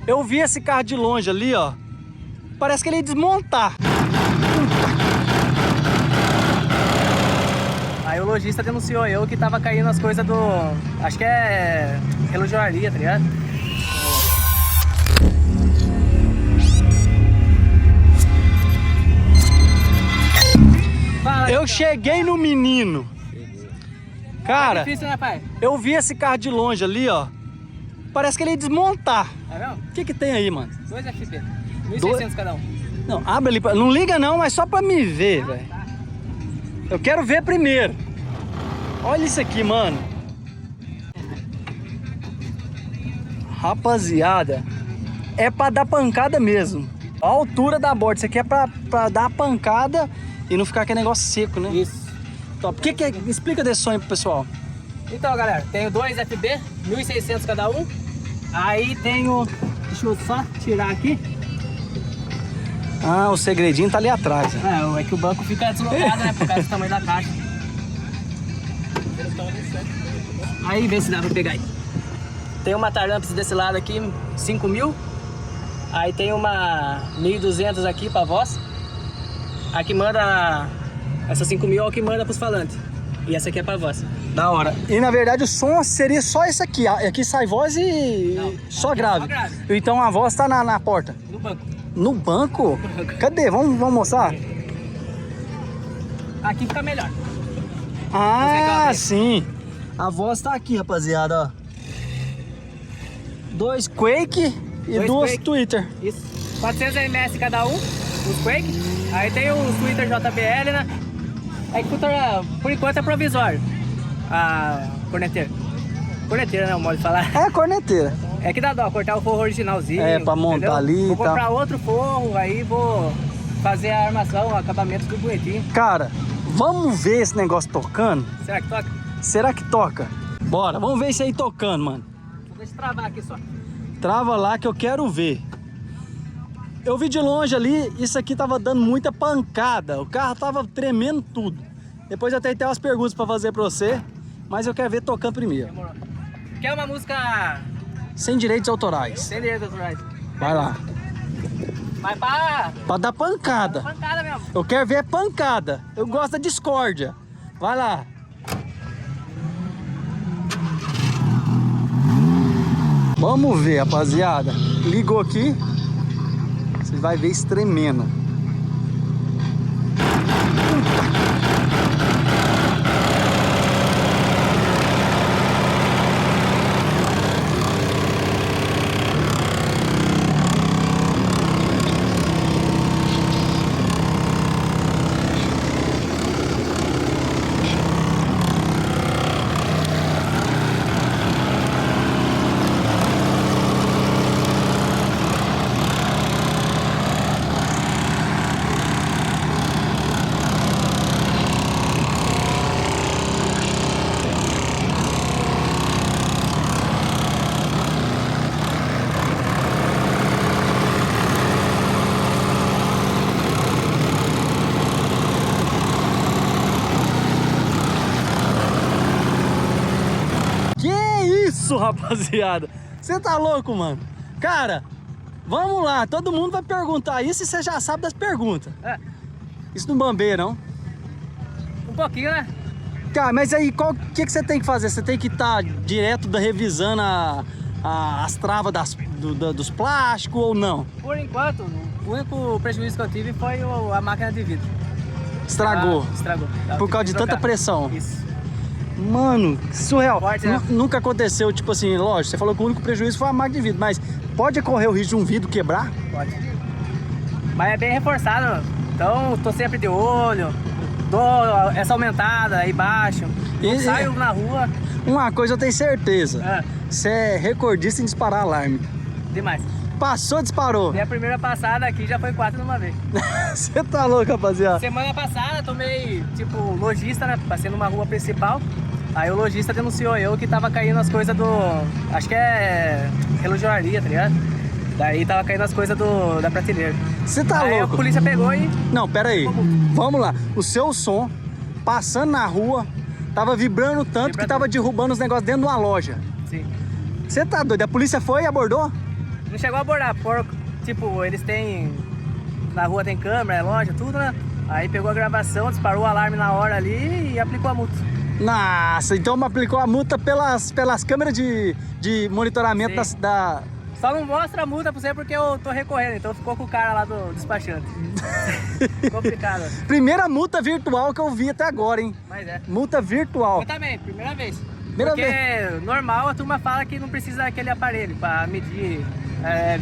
Eu vi esse carro de longe ali, ó. Parece que ele ia desmontar. Aí o lojista denunciou eu que tava caindo as coisas do... Acho que é relojoaria, tá ligado? Fala, Eu cheguei no menino. Cara, é difícil, né, pai? eu vi esse carro de longe ali, ó. Parece que ele ia desmontar. Tá vendo? O que que tem aí, mano? 2 FP, 1.600 cada um. Não, abre ali. Não liga não, mas só pra me ver, velho. Eu quero ver primeiro. Olha isso aqui, mano. Rapaziada, é pra dar pancada mesmo. A altura da borda, isso aqui é pra dar pancada e não ficar aquele negócio seco, né? Isso. Top. Explica desse sonho pro pessoal. Então, galera, tenho 2 FB, 1.600 cada um. Aí tenho... Deixa eu só tirar aqui. Ah, o segredinho tá ali atrás. Né? É que o banco fica deslocado, né? Por causa do tamanho da caixa. Aí, vê se dá pra pegar aí. Tem uma Tarlamps desse lado aqui, 5.000. Aí tem uma 1.200 aqui pra voz. A que manda... Essa 5.000 é o que manda pros falantes. E essa aqui é pra voz. Da hora. E na verdade o som seria só esse aqui. Aqui sai voz e Não, só grave. só grave. Então a voz tá na porta. No banco. No banco? Cadê? Vamos mostrar? Aqui fica melhor. Ah, ver. sim. A voz tá aqui, rapaziada, ó. 2 Quake e 2 2 Quake. Twitter. Isso. 400 ms cada um, os Quake. Aí tem os Twitter JBL, né? É que por enquanto é provisório. A corneteira. Corneteira, né? O modo de falar. É corneteira. É que dá dó cortar o forro originalzinho. É, pra montar entendeu? ali e Vou tal. comprar outro forro, aí vou fazer a armação, o acabamento tudo bonitinho. Cara, vamos ver esse negócio tocando? Será que toca? Será que toca? Bora, vamos ver isso aí tocando, mano. Deixa eu travar aqui só. Trava lá que eu quero ver. Eu vi de longe ali, isso aqui tava dando muita pancada. O carro tava tremendo tudo. Depois eu tenho até umas perguntas pra fazer pra você, mas eu quero ver tocando primeiro. Demorou. Quer uma música Sem direitos autorais. sem direito autorais? Vai lá. Vai pra Pra dar pancada. pancada mesmo. Eu quero ver pancada. Eu gosto da discórdia. Vai lá. Vamos ver, rapaziada. Ligou aqui. Você vai ver isso tremendo. Isso, rapaziada. Você tá louco, mano? Cara, vamos lá. Todo mundo vai perguntar isso e você já sabe das perguntas. É, Isso não bambeia, não? um pouquinho, né? Cara, mas aí, o que você tem que fazer? Você tem que estar direto revisando as travas dos plásticos ou não? Por enquanto, o único prejuízo que eu tive foi a máquina de vidro. Estragou. Estragou. Por causa de tanta pressão. Isso. Mano, que surreal. Forte, né? Nunca aconteceu, tipo assim, lógico, você falou que o único prejuízo foi a máquina de vidro, mas pode ocorrer o risco de um vidro quebrar? Pode. Mas é bem reforçado, então tô sempre de olho, dou essa aumentada aí baixo, não saio na rua. Uma coisa eu tenho certeza, É, você é recordista em disparar alarme. demais. Passou, disparou. E a primeira passada aqui já foi 4 de uma vez. Você tá louco, rapaziada. Semana passada tomei, tipo, lojista, né? Passei numa rua principal. Aí o lojista denunciou eu que tava caindo as coisas do... Acho que é relojoaria, tá ligado? Daí tava caindo as coisas da prateleira. Você tá Aí louco. a polícia pegou e... Não, pera aí. Vamos lá. O seu som, passando na rua, tava vibrando tanto que tava derrubando os negócios dentro de uma loja. Sim. Você tá doido? A polícia foi e abordou? Não chegou a abordar, tipo, eles têm... Na rua tem câmera, é loja, tudo, né? Aí pegou a gravação, disparou o alarme na hora ali e aplicou a multa. Nossa, então aplicou a multa pelas câmeras de monitoramento da... Só não mostra a multa pra você porque eu tô recorrendo, então ficou com o cara lá do despachante. Complicado. Primeira multa virtual que eu vi até agora, hein? Mas é. Multa virtual. Eu também, primeira vez. Primeira porque normal a turma fala que não precisa daquele aparelho pra medir,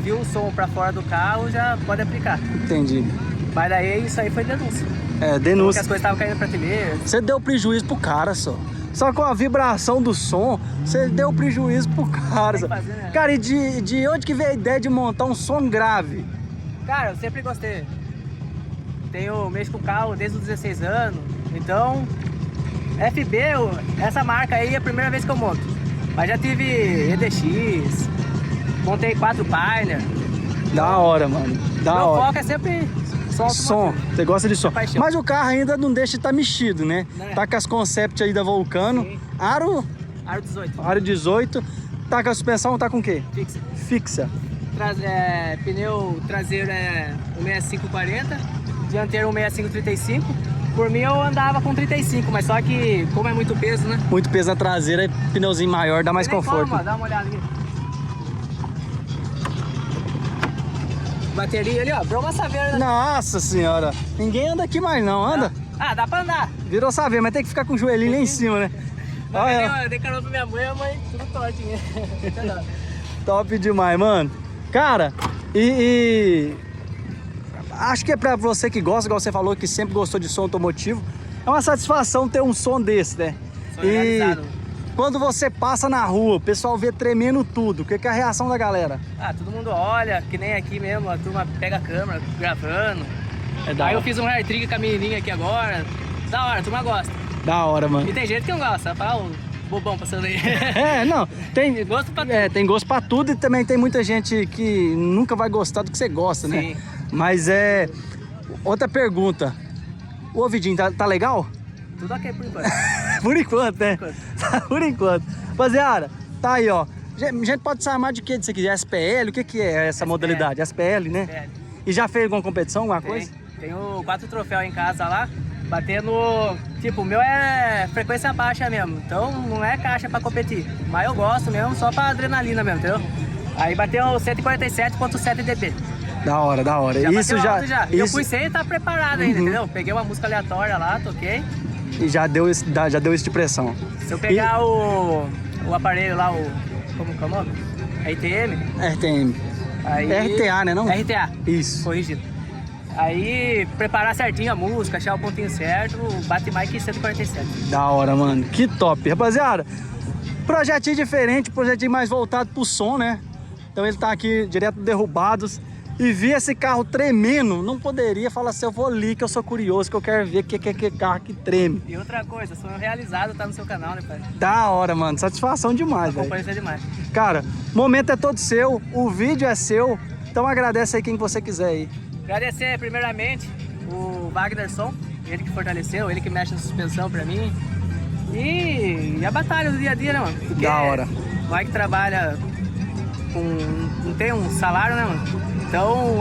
viu o som pra fora do carro, já pode aplicar. Entendi. Mas daí isso aí foi denúncia. É, denúncia. Porque as coisas estavam caindo na prateleira. Você deu prejuízo pro cara só. Só com a vibração do som, você deu prejuízo pro cara. Tem que fazer, né? Cara, e de onde que veio a ideia de montar um som grave? Cara, eu sempre gostei. Mexo com carro desde os 16 anos. Então, FB, essa marca aí é a primeira vez que eu monto. Mas já tive EDX, montei 4 Pioneer. Da hora, mano. Da Meu hora. foco é sempre Som, você gosta de som. Paixão. Mas o carro ainda não deixa de estar mexido, né? Né? Tá com as concept aí da Vulcano. Sim. Aro 18. 18. Tá com a suspensão, tá com o quê? Fixa. Fixa. Pneu traseiro é 165/40, dianteiro 165/35. Por mim eu andava com 35, mas só que como é muito peso, né? Muito peso na traseira, pneuzinho maior, dá mais Nem conforto. como, ó, dá uma olhada aqui. Bateria ali, ó, broma saveira. Nossa senhora, ninguém anda aqui mais não, anda? Ah, dá pra andar. Virou saber, mas tem que ficar com o joelhinho lá em cima, né? Eu dei carona pra minha mãe, a mãe tudo tortinho. Top demais, mano. Cara, e acho que é pra você que gosta, igual você falou, que sempre gostou de som automotivo, é uma satisfação ter um som desse, né? Sou realizado. Quando você passa na rua, o pessoal vê tremendo tudo, o que é a reação da galera? Ah, todo mundo olha, que nem aqui mesmo, a turma pega a câmera, gravando. Aí eu fiz um hair trick com a menininha aqui agora. Da hora, a turma gosta. Da hora, mano. E tem gente que não gosta, fala o bobão passando aí. Não, tem Gosto pra tudo. tem gosto pra tudo e também tem muita gente que nunca vai gostar do que você gosta, né? Sim. Mas outra pergunta, o ouvidinho tá legal? Tudo ok por enquanto. Por enquanto, né? Por enquanto. Rapaziada, tá aí, ó. A gente pode chamar de que disso aqui? SPL? O que é essa modalidade? SPL, né? SPL. E já fez alguma competição, alguma coisa? Tenho 4 troféus em casa lá, batendo... Tipo, o meu é frequência baixa mesmo, então não é caixa pra competir. Mas eu gosto mesmo, só pra adrenalina mesmo, entendeu? Aí bateu 147.7 dB. Da hora, da hora. Isso já. Isso... Eu fui sem estar preparado ainda, entendeu? Peguei uma música aleatória lá, toquei. E já deu isso de pressão. Se eu pegar o aparelho lá, como que é o nome? RTM. RTM. Aí, RTA, né não? RTA. Isso. Corrigido. Aí preparar certinho a música, achar o pontinho certo, bate mais que 147. Da hora, mano. Que top. Rapaziada, projetinho diferente, projetinho mais voltado pro som, né? Então ele tá aqui direto do Derrubados. E vi esse carro tremendo, não poderia falar assim, eu vou ali que eu sou curioso, que eu quero ver que carro que treme. E outra coisa, sonho realizado tá no seu canal, né, pai? Da hora, mano. Satisfação demais, velho. Acompanha você demais. Cara, o momento é todo seu, o vídeo é seu, então agradece aí quem você quiser aí. Agradecer primeiramente o Wagner Som, ele que fortaleceu, ele que mexe na suspensão pra mim. E a batalha do dia a dia, né, mano? Porque da hora. vai que trabalha não tem um salário, né, mano? Então,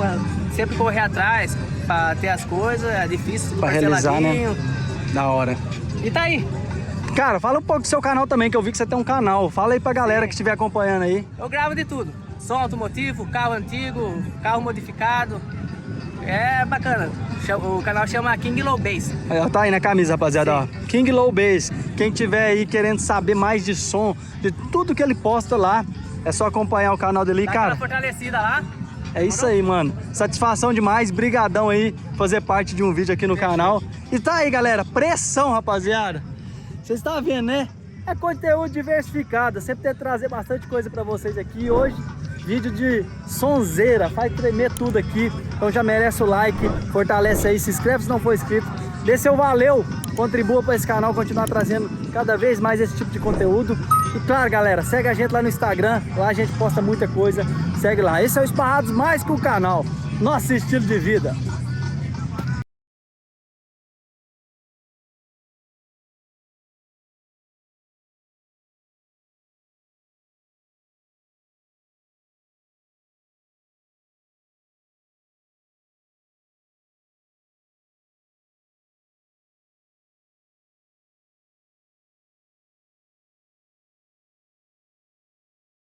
sempre correr atrás pra ter as coisas, é difícil, tudo pra realizar, né? Da hora. E tá aí. Cara, fala um pouco do seu canal também, que eu vi que você tem um canal. Fala aí pra galera que estiver acompanhando aí. Eu gravo de tudo. Som automotivo, carro antigo, carro modificado. É bacana. O canal chama King Low Bass. Tá aí na camisa, rapaziada, ó. King Low Bass. Quem tiver aí querendo saber mais de som, de tudo que ele posta lá, é só acompanhar o canal dele, Dá cara. aquela fortalecida lá. É isso aí, mano. Satisfação demais. Brigadão aí fazer parte de um vídeo aqui no canal. E tá aí, galera. Pressão, rapaziada. Vocês estão vendo, né? É conteúdo diversificado. Sempre tento trazer bastante coisa pra vocês aqui. Hoje, vídeo de sonzeira. Faz tremer tudo aqui. Então já merece o like. Fortalece aí. Se inscreve se não for inscrito. Dê seu valeu. Contribua para esse canal continuar trazendo cada vez mais esse tipo de conteúdo. E claro, galera, segue a gente lá no Instagram. Lá a gente posta muita coisa. Segue lá. Esse é o Esparrados Mais que o canal. Nosso estilo de vida.